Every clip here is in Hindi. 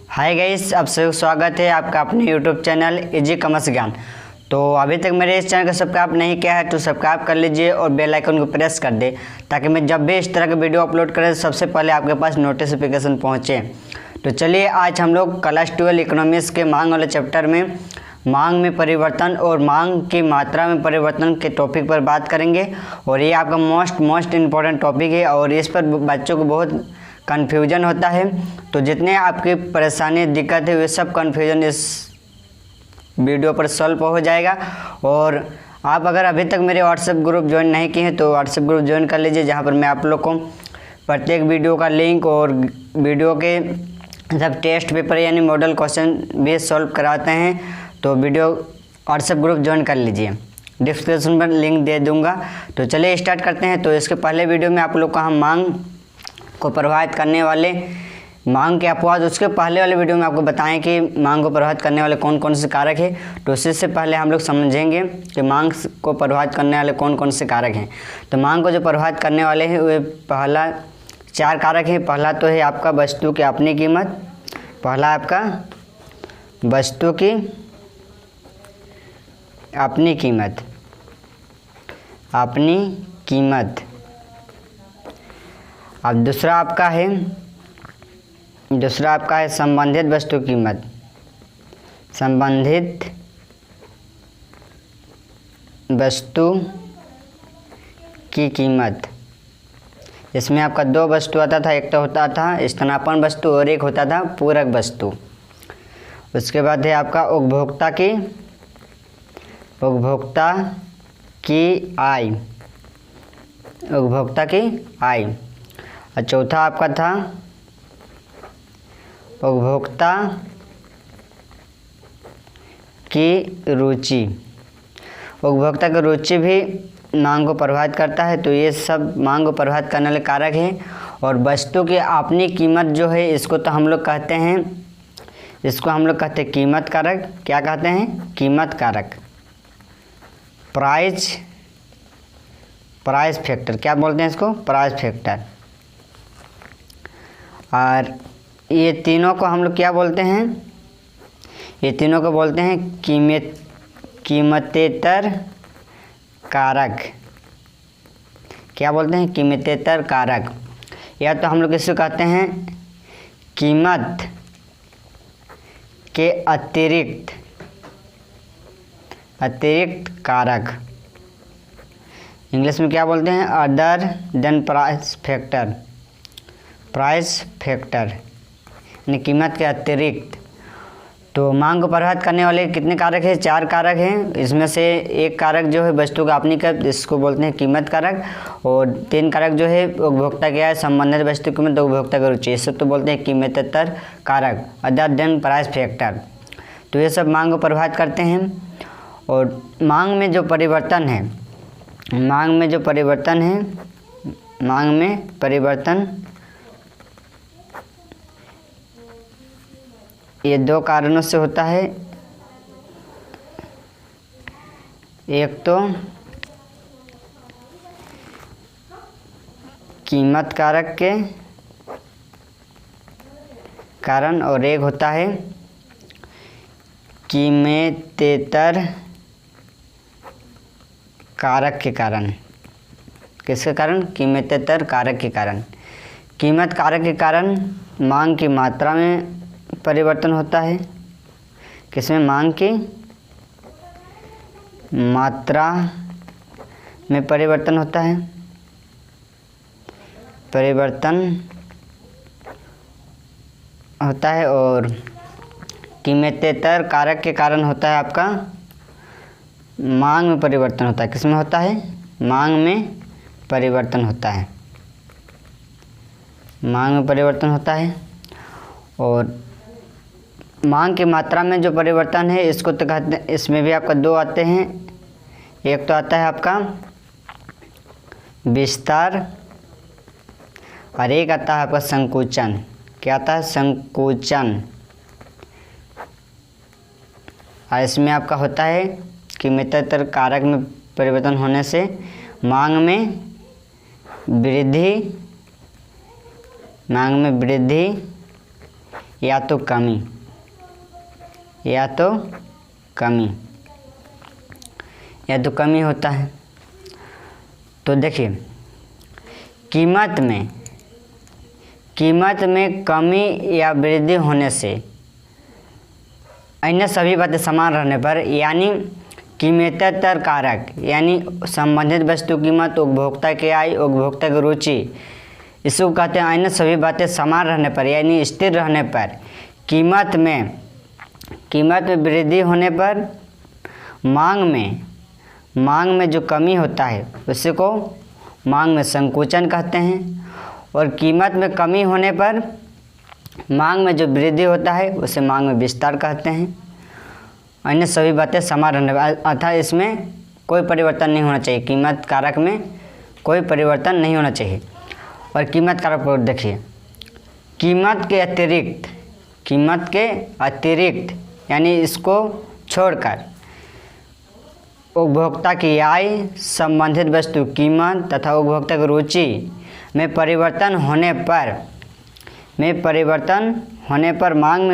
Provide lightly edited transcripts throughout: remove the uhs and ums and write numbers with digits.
हाय गाइस, आप सभी को स्वागत है आपका अपने यूट्यूब चैनल इजी कॉमर्स ज्ञान। तो अभी तक मेरे इस चैनल को सब्सक्राइब नहीं किया है तो सब्सक्राइब कर लीजिए और बेल आइकन को प्रेस कर दे ताकि मैं जब भी इस तरह के वीडियो अपलोड करें सबसे पहले आपके पास नोटिफिकेशन पहुंचे। तो चलिए आज हम लोग क्लास 12 इकोनॉमिक्स के मांग वाले चैप्टर में मांग में परिवर्तन और मांग की मात्रा में परिवर्तन के टॉपिक पर बात करेंगे। और ये आपका मोस्ट इम्पॉर्टेंट टॉपिक है और इस पर बच्चों को बहुत कन्फ्यूजन होता है। तो जितने आपकी परेशानी दिक्कत है वे सब कन्फ्यूजन इस वीडियो पर सॉल्व हो जाएगा। और आप अगर अभी तक मेरे व्हाट्सएप ग्रुप ज्वाइन नहीं किए हैं तो व्हाट्सएप ग्रुप ज्वाइन कर लीजिए, जहां पर मैं आप लोग को प्रत्येक वीडियो का लिंक और वीडियो के सब टेस्ट पेपर यानी मॉडल क्वेश्चन भी सॉल्व कराते हैं। तो वीडियो व्हाट्सएप ग्रुप ज्वाइन कर लीजिए, डिस्क्रिप्शन पर लिंक दे दूंगा। तो चलिए स्टार्ट करते हैं। तो इसके पहले वीडियो में आप लोग को हम मांग को प्रभावित करने वाले मांग के अपवाद, उसके पहले वाले वीडियो में आपको बताएं कि मांग को प्रभावित करने वाले कौन कौन से कारक हैं। तो उससे पहले हम लोग समझेंगे कि मांग को प्रभावित करने वाले कौन कौन से कारक हैं। तो मांग को जो प्रभावित करने वाले हैं वे पहला 4 कारक हैं। पहला तो है आपका वस्तु की अपनी कीमत। पहला आपका वस्तु की अपनी कीमत, अपनी कीमत। अब दूसरा आपका है संबंधित वस्तु कीमत, संबंधित वस्तु की कीमत। इसमें आपका 2 वस्तु आता था, एक तो होता था स्थानापन्न वस्तु और एक होता था पूरक वस्तु। उसके बाद है आपका उपभोक्ता की आय, उपभोक्ता की आय। और चौथा आपका था उपभोक्ता की रुचि। उपभोक्ता की रुचि भी मांग को प्रभावित करता है। तो ये सब मांग को प्रभावित करने वाले कारक हैं। और वस्तु की अपनी कीमत जो है इसको तो हम लोग कहते हैं, कीमत कारक। क्या कहते हैं? कीमत कारक। प्राइस फैक्टर, क्या बोलते हैं इसको? Price factor. और ये तीनों को हम लोग क्या बोलते हैं? ये तीनों को बोलते हैं कीमतेतर कारक। क्या बोलते हैं? कीमतेतर कारक। या तो हम लोग इसको कहते हैं कीमत के अतिरिक्त कारक। इंग्लिश में क्या बोलते हैं? अदर देन प्राइस फैक्टर यानी कीमत के अतिरिक्त। तो मांग को प्रभावित करने वाले कितने कारक हैं? 4 कारक हैं। इसमें से एक कारक जो है वस्तु का अपनी कीमत, इसको बोलते हैं कीमत कारक। और 3 कारक जो है उपभोक्ता क्या है? संबंधित वस्तु कीमत, उपभोक्ता की रुचि, इसे तो बोलते हैं कीमतेतर कारक, अदर देन प्राइस फैक्टर। तो ये सब मांग को प्रभावित करते हैं। और मांग में जो परिवर्तन ये 2 कारणों से होता है। एक तो कीमत कारक के कारण और एक होता है कीमतेतर कारक के कारण। किसके कारण? कीमतेतर कारक के कारण। कीमत कारक के कारण मांग की मात्रा में परिवर्तन होता है। किसमें? मांग की मात्रा में परिवर्तन होता है। और कीमतेतर कारक के कारण होता है आपका मांग में परिवर्तन होता है। किसमें होता है? मांग में परिवर्तन होता है। और मांग की मात्रा में जो परिवर्तन है इसको तो कहते हैं, इसमें भी आपका 2 आते हैं। एक तो आता है आपका विस्तार और एक आता है आपका संकुचन। क्या आता है? संकुचन। और इसमें आपका होता है कीमतेतर कारक में परिवर्तन होने से मांग में वृद्धि या तो कमी, या तो कमी, या तो कमी होता है। तो देखिए कीमत में कमी या वृद्धि होने से अन्य सभी बातें समान रहने पर, यानी कीमतेतर कारक यानी संबंधित वस्तु कीमत, उपभोक्ता की आय, उपभोक्ता की रुचि, इसको कहते हैं अन्य सभी बातें समान रहने पर यानी स्थिर रहने पर, कीमत में वृद्धि होने पर मांग में जो कमी होता है उसी को मांग में संकुचन कहते हैं, और कीमत में कमी होने पर मांग में जो वृद्धि होता है उसे मांग में विस्तार कहते हैं। अन्य सभी बातें समान रहने पर, अर्थात इसमें कोई परिवर्तन नहीं होना चाहिए, कीमत कारक में कोई परिवर्तन नहीं होना चाहिए। और कीमत कारक पर देखिए, कीमत के अतिरिक्त यानी इसको छोड़कर उपभोक्ता की आय, संबंधित वस्तु कीमत तथा उपभोक्ता की रुचि में परिवर्तन होने पर मांग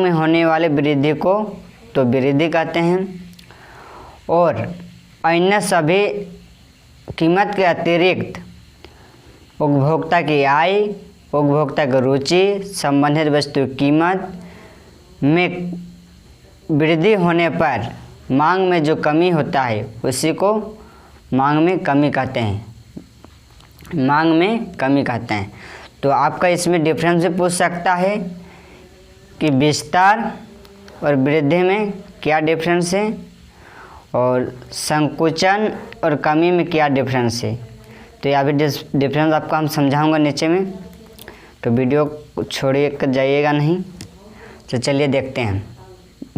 में होने वाले वृद्धि को तो वृद्धि कहते हैं। और अन्य सभी कीमत के अतिरिक्त उपभोक्ता की आय, उपभोक्ता की रुचि, संबंधित वस्तु कीमत में वृद्धि होने पर मांग में जो कमी होता है उसी को मांग में कमी कहते हैं। तो आपका इसमें डिफरेंस भी पूछ सकता है कि विस्तार और वृद्धि में क्या डिफरेंस है और संकुचन और कमी में क्या डिफरेंस है। तो यहाँ भी डिफरेंस आपको हम समझाऊंगा नीचे में, तो वीडियो को छोड़िए कर जाइएगा नहीं। तो चलिए देखते हैं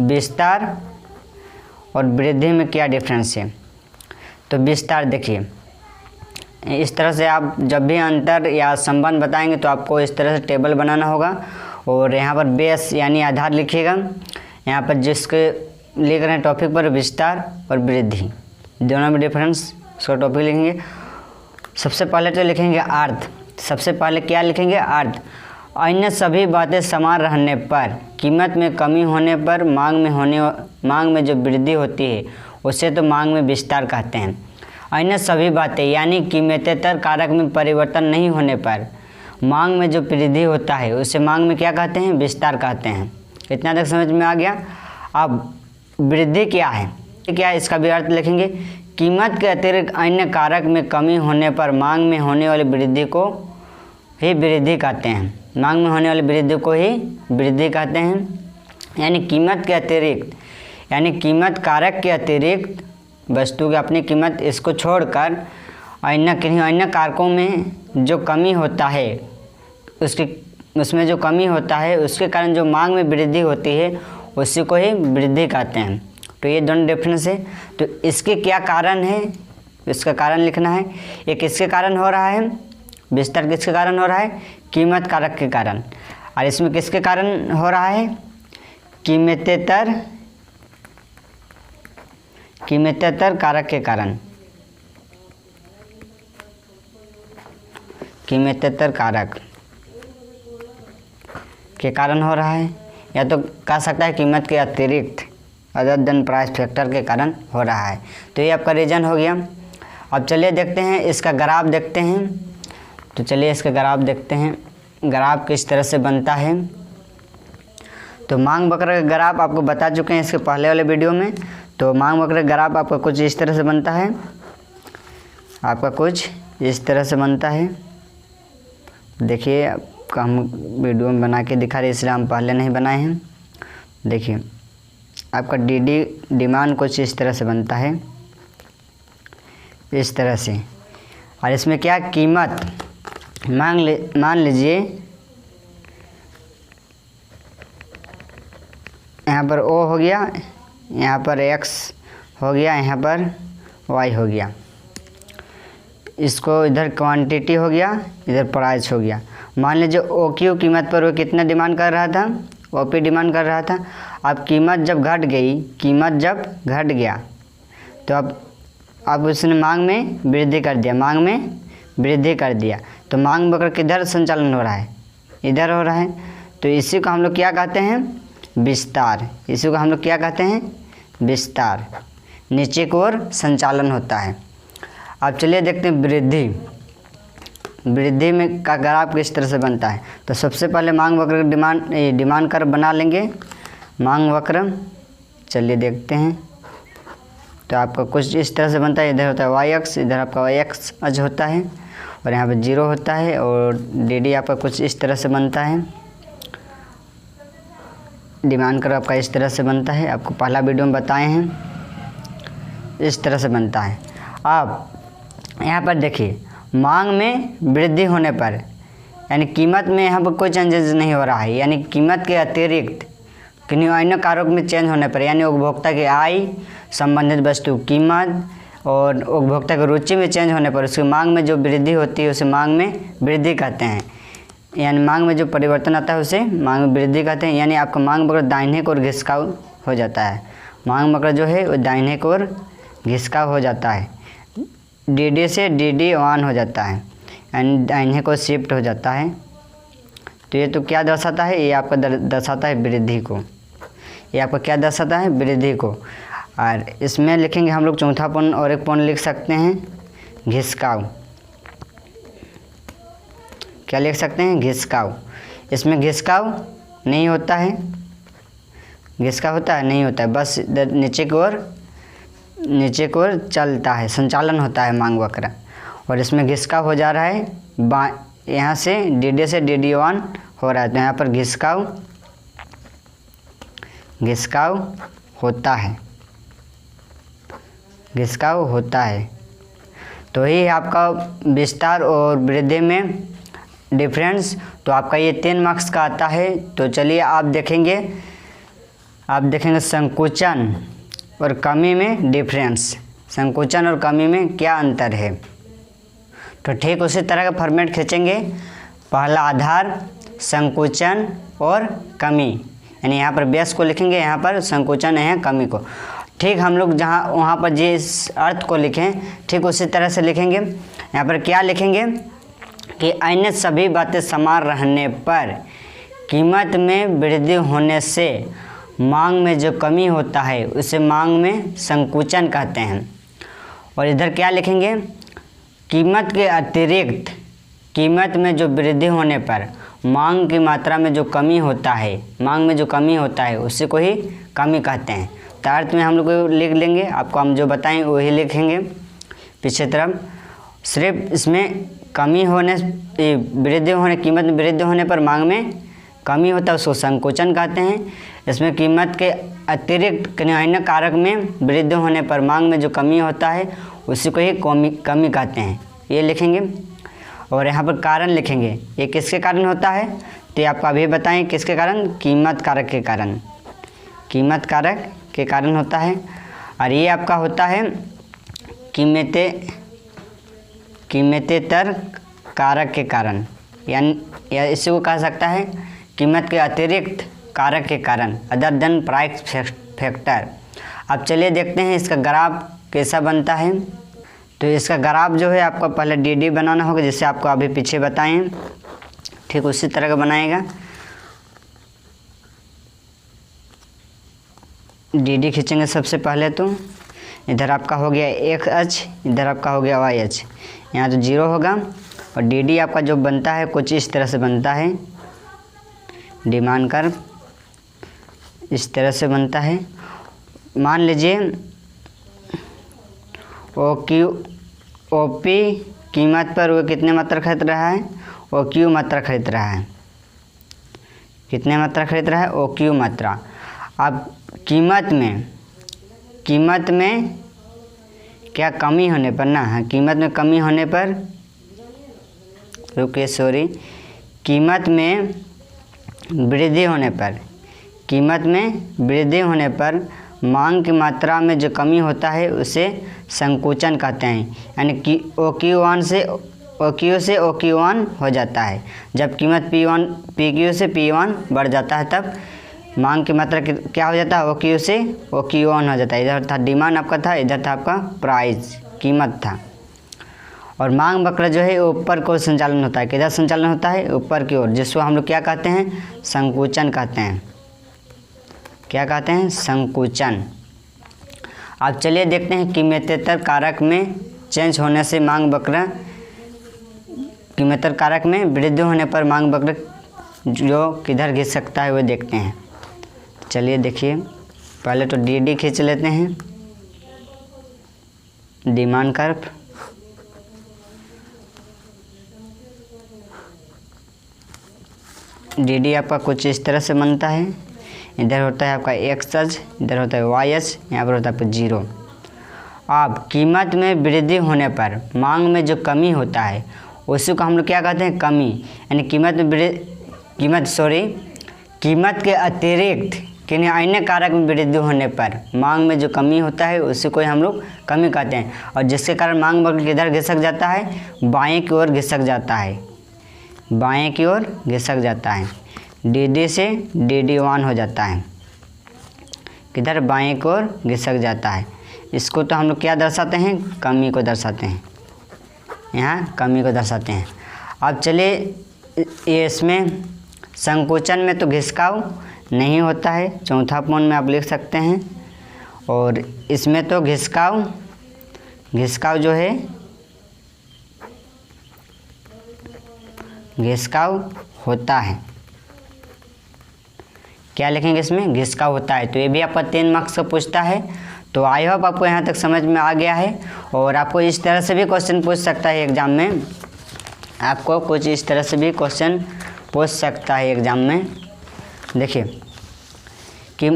विस्तार और वृद्धि में क्या डिफरेंस है। तो विस्तार देखिए, इस तरह से आप जब भी अंतर या संबंध बताएंगे तो आपको इस तरह से टेबल बनाना होगा, और यहाँ पर बेस यानी आधार लिखिएगा। यहाँ पर जिसके लिख रहे हैं टॉपिक पर विस्तार और वृद्धि दोनों में डिफरेंस, उसका टॉपिक लिखेंगे। सबसे पहले तो लिखेंगे अर्थ। सबसे पहले क्या लिखेंगे? अर्थ। अन्य सभी बातें समान रहने पर, कीमत में कमी होने पर मांग में जो वृद्धि होती है उसे तो मांग में विस्तार कहते हैं। अन्य सभी बातें यानी कीमतेतर कारक में परिवर्तन नहीं होने पर मांग में जो वृद्धि होता है उसे मांग में क्या कहते हैं? विस्तार कहते हैं। इतना तक समझ में आ गया। अब वृद्धि क्या है, इसका भी अर्थ लिखेंगे। कीमत के अतिरिक्त अन्य कारक में कमी होने पर मांग में होने वाली वृद्धि को ही वृद्धि कहते हैं। मांग में होने वाली वृद्धि को ही वृद्धि कहते हैं। यानी कीमत के अतिरिक्त, यानी कीमत कारक के अतिरिक्त वस्तु की अपनी कीमत, इसको छोड़कर अन्य कारकों में जो कमी होता है उसमें जो कमी होता है उसके कारण जो मांग में वृद्धि होती है उसी को ही वृद्धि कहते हैं। तो ये दोनों डिफरेंस है। तो इसके क्या कारण है, इसका कारण लिखना है। एक किसके कारण हो रहा है? विस्तार किसके कारण हो रहा है? कीमत कारक के कारण। और इसमें किसके कारण हो रहा है? कीमतेतर कारक के कारण। कीमतेतर कारक के कारण हो रहा है, या तो कह सकता है कीमत के अतिरिक्त अदर देन प्राइस फैक्टर के कारण हो रहा है। तो ये आपका रीजन हो गया। अब चलिए देखते हैं इसका ग्राफ देखते हैं। तो चलिए इसका ग्राफ देखते हैं, ग्राफ किस तरह से बनता है। तो मांग वक्र का ग्राफ आपको बता चुके हैं इसके पहले वाले वीडियो में। तो मांग वक्र का ग्राफ आपका कुछ इस तरह से बनता है, आपका कुछ इस तरह से बनता है। देखिए आपका हम वीडियो में बना के दिखा रहे, इसलिए हम पहले नहीं बनाए हैं। देखिए आपका डिमांड कुछ इस तरह से बनता है, इस तरह से। और इसमें क्या कीमत, मान लीजिए यहाँ पर O हो गया, यहाँ पर X हो गया, यहाँ पर Y हो गया। इसको इधर क्वांटिटी हो गया, इधर प्राइस हो गया। मान लीजिए OQ कीमत पर वो कितना डिमांड कर रहा था? OP डिमांड कर रहा था। अब कीमत जब घट गया तो अब उसने मांग में वृद्धि कर दिया। तो मांग वक्र किधर संचालन हो रहा है? इधर हो रहा है। तो इसी को हम लोग क्या कहते हैं, विस्तार। इसी को हम लोग क्या कहते हैं, विस्तार। नीचे की ओर संचालन होता है। अब चलिए देखते हैं वृद्धि। वृद्धि में का ग्राफ किस तरह से बनता है। तो सबसे पहले मांग वक्र डिमांड कर्व बना लेंगे, मांग वक्र। चलिए देखते हैं। तो आपका कुछ इस तरह से बनता है। इधर होता है वाई अक्ष, इधर आपका वाई अक्ष अज होता है और यहाँ पे 0 होता है और डी आपका कुछ इस तरह से बनता है। डिमांड कर्व आपका इस तरह से बनता है, आपको पहला वीडियो में बताए हैं, इस तरह से बनता है। अब यहाँ पर देखिए, मांग में वृद्धि होने पर यानी कीमत में यहाँ पर कोई चेंजेस नहीं हो रहा है, यानी कीमत के अतिरिक्त किन्हीं अन्य कारक में चेंज होने पर, यानी उपभोक्ता की आय, संबंधित वस्तु कीमत और उपभोक्ता की रुचि में चेंज होने पर उसकी मांग में जो वृद्धि होती है उसे मांग में वृद्धि कहते हैं। यानी मांग में जो परिवर्तन आता है उसे मांग में वृद्धि कहते हैं। यानी आपका मांग वक्र दाहिने की ओर घिसकाव हो जाता है। मांग वक्र जो है वो दाहिने की ओर घिसकाव हो जाता है, डी से डी ऑन हो जाता है, यानी दाहिने को शिफ्ट हो जाता है। तो ये तो क्या दर्शाता है, ये आपका दर्शाता है वृद्धि को। ये आपका क्या दर्शाता है, वृद्धि को। और इसमें लिखेंगे हम लोग चौथा पौन और एक पौन लिख सकते हैं, घिसकाव। क्या लिख सकते हैं, घिसकाव। इसमें घिसकाव नहीं होता है, घिसकाव होता है नहीं होता है, बस नीचे की ओर चलता है, संचालन होता है मांग वक्र। और इसमें घिसकाव हो जा रहा है, यहाँ से डी ऑन हो रहा है। तो यहाँ पर घिसकाव होता है, घिसकाव होता है। तो ही आपका विस्तार और वृद्धि में डिफरेंस। तो आपका ये 3 मार्क्स का आता है। तो चलिए आप देखेंगे संकुचन और कमी में डिफरेंस, संकुचन और कमी में क्या अंतर है। तो ठीक उसी तरह का फॉर्मेट खींचेंगे, पहला आधार, संकुचन और कमी, यानी यहाँ पर बेस को लिखेंगे, यहाँ पर संकुचन है कमी को। ठीक हम लोग जहाँ वहाँ पर जिस अर्थ को लिखें ठीक उसी तरह से लिखेंगे। यहाँ पर क्या लिखेंगे कि अन्य सभी बातें समान रहने पर कीमत में वृद्धि होने से मांग में जो कमी होता है उसे मांग में संकुचन कहते हैं। और इधर क्या लिखेंगे, कीमत के अतिरिक्त कीमत में जो वृद्धि होने पर मांग की मात्रा में जो कमी होता है, मांग में जो कमी होता है उसी को ही कमी कहते हैं। तो अर्थ में हम लोग लिख लेंगे, आपको हम जो बताएं वही लिखेंगे पीछे तरफ। सिर्फ इसमें कमी होने, वृद्धि होने, कीमत में वृद्धि होने पर मांग में कमी होता है उसको संकुचन कहते हैं। इसमें कीमत के अतिरिक्त किन्हीं अन्य कारक में वृद्धि होने पर मांग में जो कमी होता है उसी को ही कमी कहते हैं, ये लिखेंगे। और यहाँ पर कारण लिखेंगे, ये किसके कारण होता है, तो आपको अभी बताएं किसके कारण, कीमत कारक के कारण, कीमत कारक के कारण होता है। और ये आपका होता है कीमतेतर कारक के कारण, या इसी को कह सकता है कीमत के अतिरिक्त कारक के कारण, अदर देन प्राइस फैक्टर। अब चलिए देखते हैं इसका ग्राफ कैसा बनता है। तो इसका ग्राफ जो है आपको पहले डी बनाना होगा, जिससे आपको अभी पीछे बताएं, ठीक उसी तरह का बनाएगा। डी खींचेंगे सबसे पहले। तो इधर आपका हो गया एक्स अक्ष, इधर आपका हो गया वाई अक्ष, यहाँ तो 0 होगा। और डी आपका जो बनता है कुछ इस तरह से बनता है, डिमांड कर्व इस तरह से बनता है। मान लीजिए ओ पी कीमत पर वो कितने मात्रा खरीद रहा है, ओ क्यू मात्रा खरीद रहा है, कितने मात्रा खरीद रहा है, ओ क्यू मात्रा। अब कीमत में क्या कमी होने पर ना, हाँ कीमत में कमी होने पर, रुकिए सॉरी, कीमत में वृद्धि होने पर मांग की मात्रा में जो कमी होता है उसे संकुचन कहते हैं। यानी कि ओ क्यू से ओ क्यू वन हो जाता है। जब कीमत पी क्यू से P1 बढ़ जाता है तब मांग की मात्रा क्या हो जाता है, ओ क्यू से ओ क्यू वन हो जाता है। इधर था डिमांड आपका था, इधर था आपका प्राइस कीमत था। और मांग वक्र जो है ऊपर को संचालन होता है, किधर संचालन होता है, ऊपर की ओर, जिसको हम लोग क्या कहते हैं, संकुचन कहते हैं। क्या कहते हैं, संकुचन। अब चलिए देखते हैं कीमतेतर कारक में चेंज होने से मांग वक्र, कीमतेतर कारक में वृद्धि होने पर मांग वक्र जो किधर घिस सकता है वो देखते हैं। चलिए देखिए, पहले तो डी खींच लेते हैं, डिमांड कर्व। डी आपका कुछ इस तरह से बनता है, इधर होता है आपका एक्स अक्ष, इधर होता है वाई अक्ष, यहाँ पर होता है आपका जीरो। अब कीमत में वृद्धि होने पर मांग में जो कमी होता है उसी को हम लोग क्या कहते हैं, कमी। यानी कीमत के अतिरिक्त किन्हीं अन्य कारक में वृद्धि होने पर मांग में जो कमी होता है उसी को हम लोग कमी कहते हैं, और जिसके कारण मांग वक्र किधर घिसक जाता है, बाएं की ओर घिसक जाता है, बाएं की ओर घिसक जाता है। डी से डी1 हो जाता है, किधर, बाएं की ओर घिसक जाता है। इसको तो हम लोग क्या दर्शाते हैं, कमी को दर्शाते हैं, यहाँ कमी को दर्शाते हैं। अब चलिए ये इसमें संकोचन में तो घिसकाव नहीं होता है, चौथा पॉइंट में आप लिख सकते हैं, और इसमें तो घिसकाव जो है, घिसकाव होता है। क्या लिखेंगे इसमें, घिसकाव होता है। तो ये भी आपका 3 मार्क्स का पूछता है। तो आई होप आपको यहाँ तक समझ में आ गया है, और आपको इस तरह से भी क्वेश्चन पूछ सकता है एग्ज़ाम में, आपको कुछ इस तरह से भी क्वेश्चन पूछ सकता है एग्ज़ाम में। देखिए कि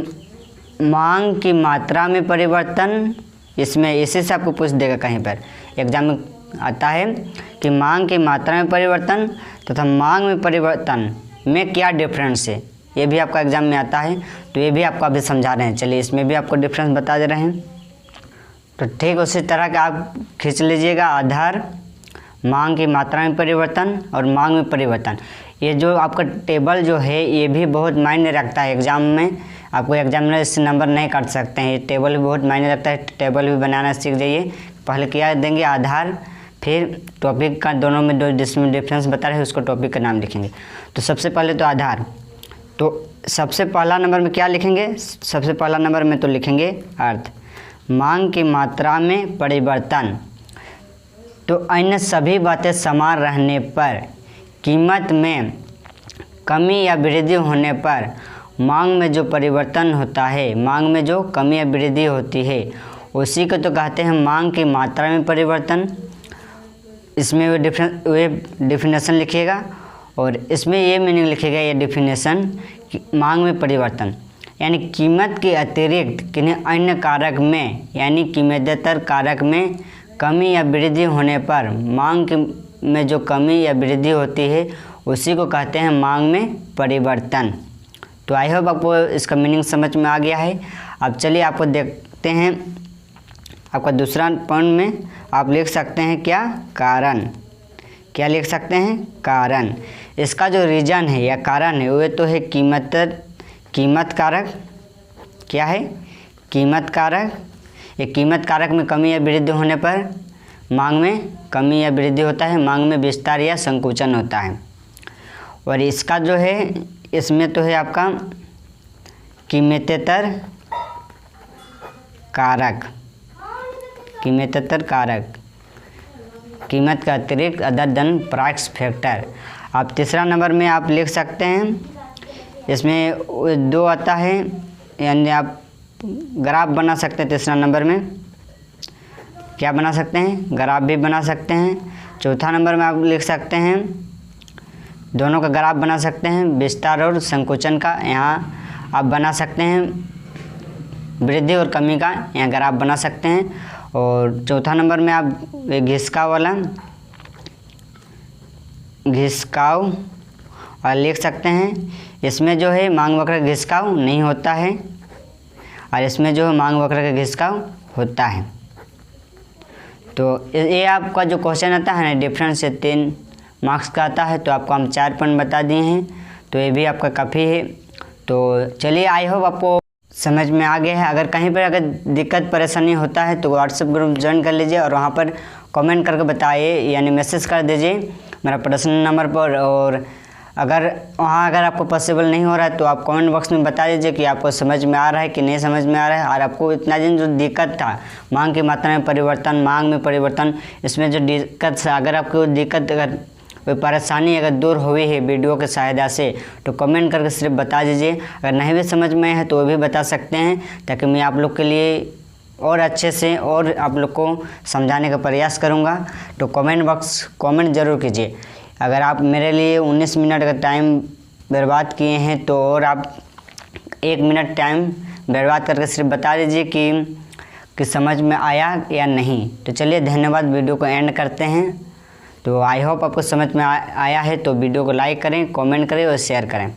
मांग की मात्रा में परिवर्तन, इसमें इसी से आपको पूछ देगा, कहीं पर एग्ज़ाम में आता है कि मांग की मात्रा में परिवर्तन तथा मांग में परिवर्तन में क्या डिफरेंस है, ये भी आपका एग्ज़ाम में आता है। तो ये भी आपको अभी समझा रहे हैं, चलिए इसमें भी आपको डिफरेंस बता दे रहे हैं। तो ठीक उसी तरह का आप खींच लीजिएगा, आधार, मांग की मात्रा में परिवर्तन और मांग में परिवर्तन। ये जो आपका टेबल जो है ये भी बहुत मायने रखता है एग्ज़ाम में, आपको एग्जामिनर इससे नंबर नहीं काट सकते हैं। ये टेबल भी बहुत मायने रखता है, टेबल भी बनाना सीख जाइए। पहले क्या देंगे, आधार, फिर टॉपिक का, दोनों में दो जिसमें डिफरेंस बता रहे हैं उसको टॉपिक का नाम लिखेंगे। तो सबसे पहले तो आधार, तो सबसे पहला नंबर में क्या लिखेंगे, सबसे पहला नंबर में तो लिखेंगे अर्थ। मांग की मात्रा में परिवर्तन, तो अन्य सभी बातें समान रहने पर कीमत में कमी या वृद्धि होने पर मांग में जो परिवर्तन होता है, मांग में जो कमी या वृद्धि होती है उसी को तो कहते हैं मांग की मात्रा में परिवर्तन। इसमें वो डिफिनेशन लिखिएगा, और इसमें ये मीनिंग लिखिएगा, ये डिफिनेशन, मांग में परिवर्तन यानी कीमत के अतिरिक्त किन्हीं अन्य कारक में, यानी कीमतेतर कारक में कमी या वृद्धि होने पर मांग में जो कमी या वृद्धि होती है उसी को कहते हैं मांग में परिवर्तन। तो आई होप आपको इसका मीनिंग समझ में आ गया है। अब चलिए आपको देखते हैं, आपका दूसरा पॉइंट में आप लिख सकते हैं क्या, कारण। क्या लिख सकते हैं, कारण। इसका जो रीजन है या कारण है वो तो है कीमत कारक। क्या है, कीमत कारक। ये कीमत कारक में कमी या वृद्धि होने पर मांग में कमी या वृद्धि होता है, मांग में विस्तार या संकुचन होता है। और इसका जो है, इसमें तो है आपका कीमतेतर कारक, कीमतेतर कारक, कीमत का अतिरिक्त अदर देन प्राइस फैक्टर। आप तीसरा नंबर में आप लिख सकते हैं, इसमें 2 आता है, यानी आप ग्राफ बना सकते हैं। तीसरा नंबर में क्या बना सकते हैं, ग्राफ भी बना सकते हैं। चौथा नंबर में आप लिख सकते हैं, दोनों का ग्राफ बना सकते हैं, विस्तार और संकुचन का यहाँ आप बना सकते हैं, वृद्धि और कमी का यहाँ ग्राफ बना सकते हैं। और चौथा नंबर में आप घिसकाव वाला, घिसकाव और लिख सकते हैं। इसमें जो है मांग वक्र का घिसकाव नहीं होता है, और इसमें जो है मांग वक्र का घिसकाव होता है। तो ये आपका जो क्वेश्चन आता है ना, डिफरेंस से 3 मार्क्स का आता है, तो आपको हम 4 पॉइंट बता दिए हैं, तो ये भी आपका काफ़ी है। तो चलिए आई होप आपको समझ में आ गया है। अगर कहीं पर अगर दिक्कत परेशानी होता है तो व्हाट्सएप ग्रुप ज्वाइन कर लीजिए, और वहाँ पर कमेंट करके बताइए, यानी मैसेज कर दीजिए मेरा पर्सनल नंबर पर। और अगर आपको पॉसिबल नहीं हो रहा है तो आप कमेंट बॉक्स में बता दीजिए कि आपको समझ में आ रहा है कि नहीं समझ में आ रहा है। और आपको इतना दिन जो दिक्कत था, मांग की मात्रा में परिवर्तन, मांग में परिवर्तन, इसमें जो दिक्कत है, अगर आपको दिक्कत, अगर कोई परेशानी अगर दूर हुई है वीडियो के सहायता से, तो कमेंट करके सिर्फ बता दीजिए। अगर नहीं भी समझ में है तो वो भी बता सकते हैं, ताकि मैं आप लोग के लिए और अच्छे से और आप लोग को समझाने का प्रयास करूँगा। तो कमेंट ज़रूर कीजिए। अगर आप मेरे लिए 19 मिनट का टाइम बर्बाद किए हैं तो और आप 1 मिनट टाइम बर्बाद करके सिर्फ बता दीजिए कि समझ में आया या नहीं। तो चलिए धन्यवाद, वीडियो को एंड करते हैं। तो आई होप आपको समझ में आया है। तो वीडियो को लाइक करें, कमेंट करें और शेयर करें।